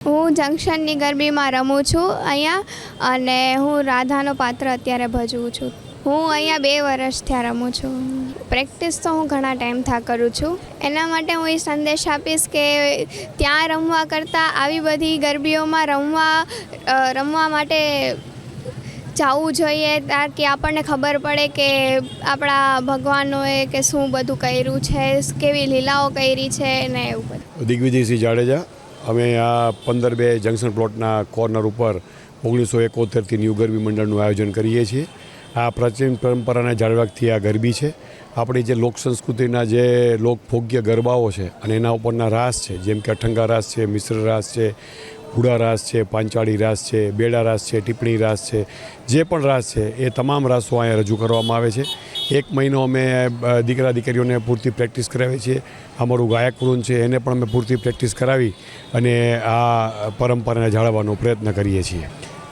હું જંક્શનની ગરબીમાં રમું છું અહીંયા, અને હું રાધાનો પાત્ર અત્યારે ભજવું છું. હું અહીંયા 2 વર્ષથી રમું છું. પ્રેક્ટિસ તો હું ઘણા ટાઈમથી કરું છું. એના માટે હું એ સંદેશ આપીશ કે ત્યાં રમવા કરતાં આવી બધી ગરબીઓમાં રમવા માટે જવું જોઈએ, કારણ કે આપણને ખબર પડે કે આપણા ભગવાનોએ કે શું બધું કર્યું છે, કેવી લીલાઓ કરી છે ને એવું બધું. દિગ્વિજયસિંહ જાડેજા. અમે આ 15-2 જંક્શન પ્લોટના કોર્નર ઉપર 1971થી ન્યૂ ગરબી મંડળનું આયોજન કરીએ છીએ. આ પ્રાચીન પરંપરાના જાળવવાથી આ ગરબી છે. આપણી જે લોક સંસ્કૃતિના જે લોકભોગ્ય ગરબાઓ છે અને એના ઉપરના રાસ છે, જેમ કે અઠંગા રાસ છે, મિશ્ર રાસ છે, હુડા રાસ છે, પાંચાળી રાસ છે, બેડા રાસ છે, ટીપણી રાસ છે, જે પણ રાસ છે એ તમામ રાસો અહીંયા રજૂ કરવામાં આવે છે. 1 મહિનો અમે દીકરા દીકરીઓને પૂરતી પ્રેક્ટિસ કરાવીએ છીએ. અમારું ગાયક વૃંદ છે એને પણ અમે પૂરતી પ્રેક્ટિસ કરાવી અને આ પરંપરાને જાળવવાનો પ્રયત્ન કરીએ છીએ.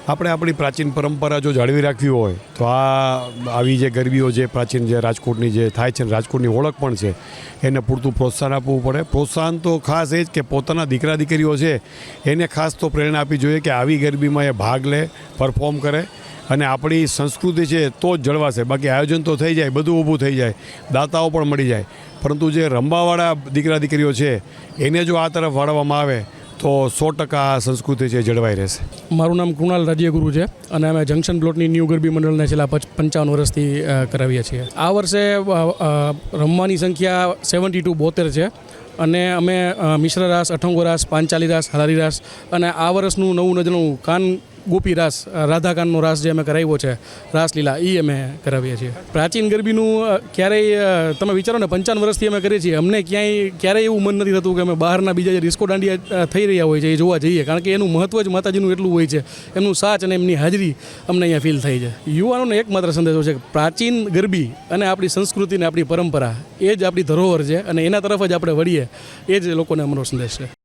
આપણે આપણી પ્રાચીન પરંપરા જો જાળવી રાખવી હોય તો આવી જે ગરબીઓ જે પ્રાચીન જે રાજકોટની જે થાય છે, રાજકોટની ઓળખ પણ છે, એને પૂરતું પ્રોત્સાહન આપવું પડે. પ્રોત્સાહન તો ખાસ એ જ કે પોતાના દીકરા દીકરીઓ છે એને ખાસ તો પ્રેરણા આપવી જોઈએ કે આવી ગરબીમાં એ ભાગ લે, પરફોર્મ કરે, અને આપણી સંસ્કૃતિ છે તો જ જળવાશે. બાકી આયોજન તો થઈ જાય, બધું ઊભું થઈ જાય, દાતાઓ પણ મળી જાય, પરંતુ જે રમવાવાળા દીકરા દીકરીઓ છે એને જો આ તરફ વાળવામાં આવે તો 100% આ સંસ્કૃતિ છે જળવાઈ રહેશે. મારું નામ કૃણાલ રાજ્યગુરુ છે અને અમે જંક્શન પ્લોટની ન્યૂ ગરબી મંડળને છેલ્લા 55 વર્ષથી કરાવીએ છીએ. આ વર્ષે રમવાની સંખ્યા 72 છે અને અમે મિશ્ર રાસ, અઠંગો રાસ, પાંચાલી રાસ, હલારી રાસ અને આ વર્ષનું નવું નજનું કાન ગોપી રાસ, રાધાકાનનો રાસ જે અમે કરાવ્યો છે, રાસલીલા, એ અમે કરાવીએ છીએ. પ્રાચીન ગરબીનું ક્યારેય તમે વિચારો ને, 55 વર્ષથી અમે કરીએ છીએ, અમને ક્યારેય એવું મન નથી થતું કે અમે બહારના બીજા જે ડિસ્કો દાંડિયા થઈ રહ્યા હોય છે એ જોવા જઈએ, કારણ કે એનું મહત્ત્વ જ માતાજીનું એટલું હોય છે, એમનું સાચ અને એમની હાજરી અમને અહીંયા ફીલ થઈ છે. યુવાનોને એકમાત્ર સંદેશો છે કે પ્રાચીન ગરબી અને આપણી સંસ્કૃતિ અને આપણી પરંપરા એ જ આપણી ધરોહર છે અને એના તરફ જ આપણે વળીએ, એ જ લોકોને અમારો સંદેશ છે.